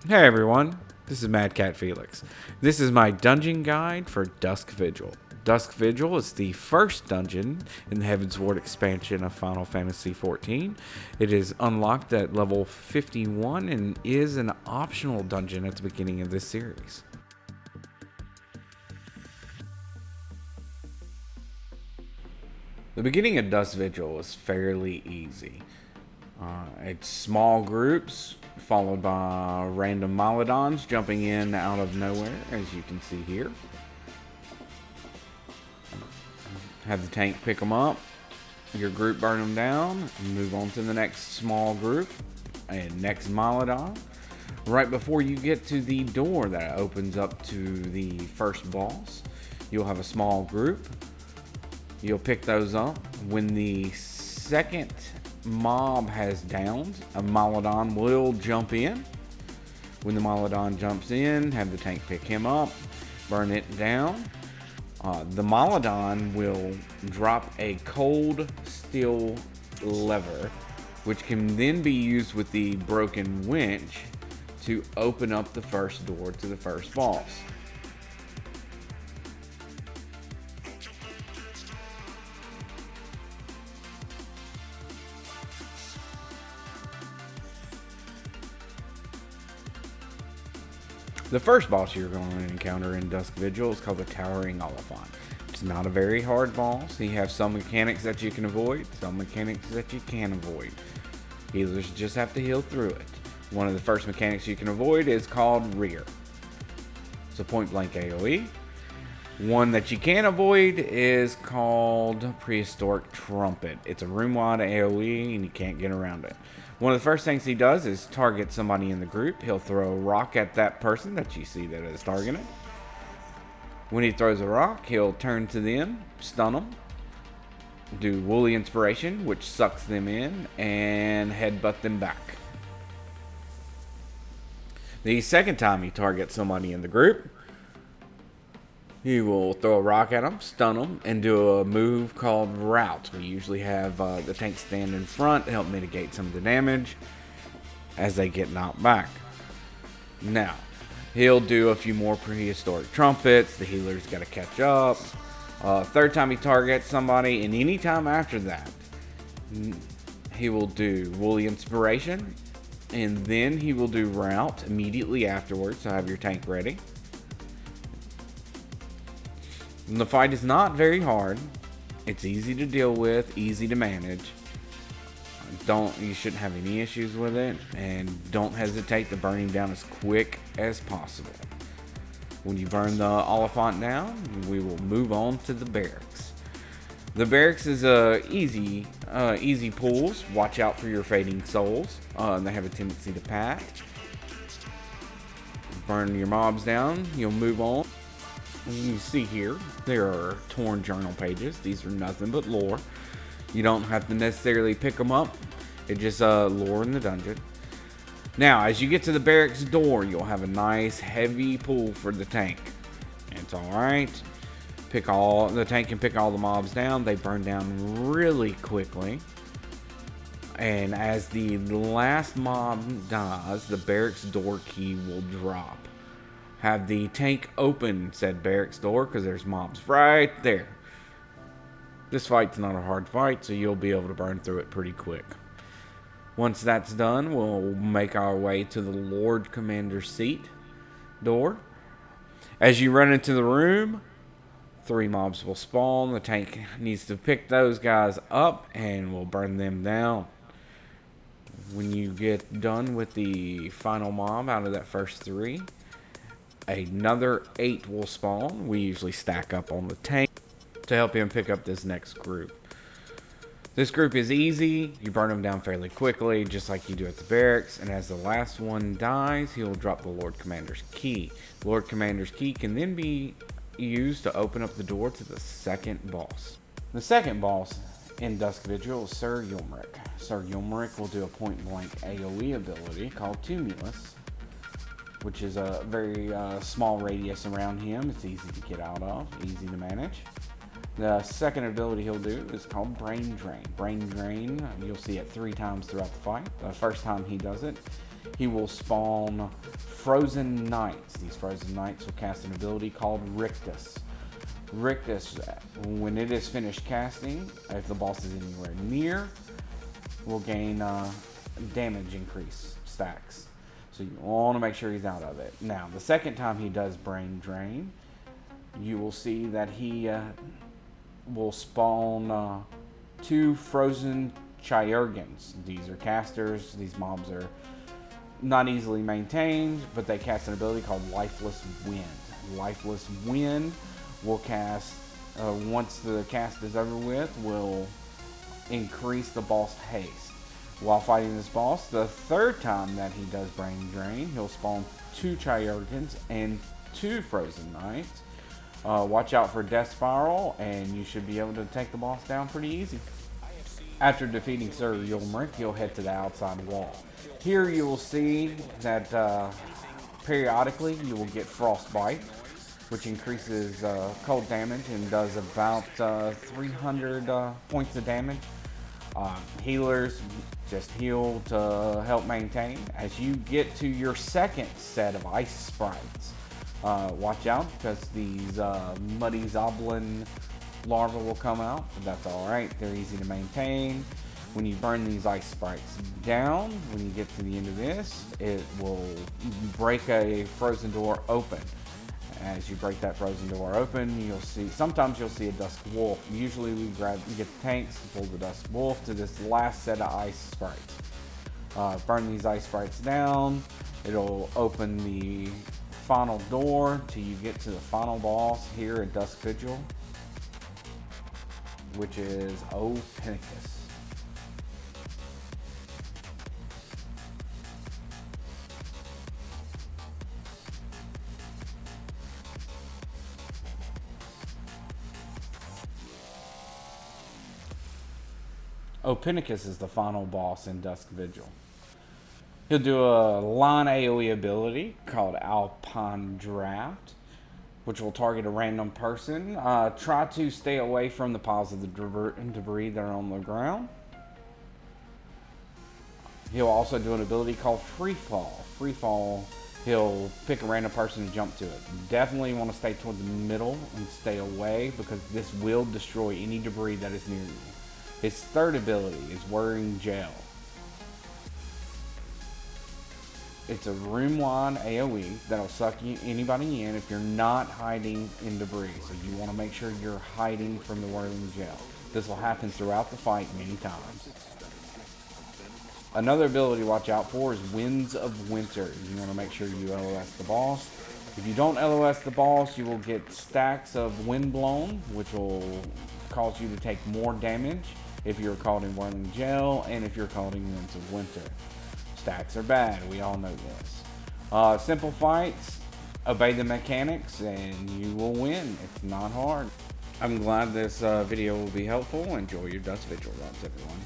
Hey everyone, this is Madcat Felix. This is my dungeon guide for Dusk Vigil. Dusk Vigil is the first dungeon in the Heavensward expansion of Final Fantasy XIV. It is unlocked at level 51 and is an optional dungeon at the beginning of this series. The beginning of Dusk Vigil is fairly easy. It's small groups, followed by random Molodons jumping in out of nowhere, as you can see here. Have the tank pick them up, your group burn them down, and move on to the next small group, and next Molodon. Right before you get to the door that opens up to the first boss, you'll have a small group. You'll pick those up. When the second mob has downed, a Molodon will jump in. When the Molodon jumps in, have the tank pick him up, burn it down. The Molodon will drop a cold steel lever, which can then be used with the broken winch to open up the first door to the first boss. The first boss you're going to encounter in Dusk Vigil is called the Towering Oliphant. It's not a very hard boss. He has some mechanics that you can avoid, some mechanics that you can't avoid. Healers just have to heal through it. One of the first mechanics you can avoid is called Rear. It's a point blank AoE. One that you can't avoid is called Prehistoric Trumpet. It's a room-wide AoE and you can't get around it. One of the first things he does is target somebody in the group. He'll throw a rock at that person that you see that is targeted. When he throws a rock, he'll turn to them, stun them, do Woolly Inspiration, which sucks them in, and headbutt them back. The second time he targets somebody in the group, he will throw a rock at them, stun them, and do a move called Rout. We usually have the tank stand in front to help mitigate some of the damage as they get knocked back. Now, he'll do a few more Prehistoric Trumpets. The healer's got to catch up. Third time he targets somebody, and any time after that, he will do Woolly Inspiration, and then he will do Rout immediately afterwards, so have your tank ready. And the fight is not very hard. It's easy to deal with, easy to manage. You shouldn't have any issues with it, and don't hesitate to burn him down as quick as possible. When you burn the Oliphant down, we will move on to the barracks. The barracks is easy pulls. Watch out for your fading souls. They have a tendency to pack. Burn your mobs down. You'll move on. You see here, there are torn journal pages. These are nothing but lore. You don't have to necessarily pick them up. It's just lore in the dungeon. Now, as you get to the barracks door, you'll have a nice heavy pull for the tank. It's alright. The tank can pick all the mobs down. They burn down really quickly. And as the last mob dies, the barracks door key will drop. Have the tank open said barracks door because there's mobs right there. This fight's not a hard fight, so you'll be able to burn through it pretty quick. Once that's done, we'll make our way to the Lord Commander's seat door. As you run into the room, 3 mobs will spawn. The tank needs to pick those guys up and we'll burn them down. When you get done with the final mob out of that first 3, another 8 will spawn. We usually stack up on the tank to help him pick up this next group. This group is easy. You burn them down fairly quickly, just like you do at the barracks. And as the last one dies, he will drop the Lord Commander's key. The Lord Commander's key can then be used to open up the door to the second boss. The second boss in Dusk Vigil is Sir Yulmeric. Sir Yulmeric will do a point-blank AoE ability called Tumulus, which is a very small radius around him. It's easy to get out of, easy to manage. The second ability he'll do is called Brain Drain. Brain Drain, you'll see it 3 times throughout the fight. The first time he does it, he will spawn Frozen Knights. These Frozen Knights will cast an ability called Rictus. Rictus, when it is finished casting, if the boss is anywhere near, will gain damage increase stacks. So you want to make sure he's out of it. Now, the second time he does Brain Drain, you will see that he will spawn 2 Frozen Chirurgans. These are casters. These mobs are not easily maintained, but they cast an ability called Lifeless Wind. Lifeless Wind will cast, once the cast is over with, will increase the boss haste. While fighting this boss, the third time that he does Brain Drain, he'll spawn 2 Chirurgans and 2 Frozen Knights. Watch out for Death Spiral, and you should be able to take the boss down pretty easy. After defeating Sir Yulmric, you'll head to the outside wall. Here you will see that periodically you will get Frostbite, which increases cold damage and does about 300 points of damage. Healers just heal to help maintain. As you get to your second set of ice sprites, watch out, because these muddy Zoblin larvae will come out, but that's alright. They're easy to maintain. When you burn these ice sprites down, when you get to the end of this, it will break a frozen door open. As you break that frozen door open, you'll see, sometimes you'll see a Dusk Wolf. Usually we get the tanks, pull the Dusk Wolf to this last set of ice sprites. Burn these ice sprites down, it'll open the final door till you get to the final boss here at Dusk Vigil, which is Opinicus. Opinicus is the final boss in Dusk Vigil. He'll do a line AoE ability called Alpine Draft, which will target a random person. Try to stay away from the piles of the debris that are on the ground. He'll also do an ability called Free Fall. Free Fall, he'll pick a random person and jump to it. Definitely want to stay toward the middle and stay away, because this will destroy any debris that is near you. His third ability is Whirring Gel. It's a room-wide AoE that'll suck anybody in if you're not hiding in debris. So you want to make sure you're hiding from the Whirling Gel. This will happen throughout the fight many times. Another ability to watch out for is Winds of Winter. You want to make sure you LOS the boss. If you don't LOS the boss, you will get stacks of Windblown, which will cause you to take more damage if you're caught in Whirling Gel and if you're caught in Winds of Winter. Stacks are bad, we all know this. Simple fights, obey the mechanics, and you will win. It's not hard. I'm glad this video will be helpful. Enjoy your Dusk Vigil runs, everyone.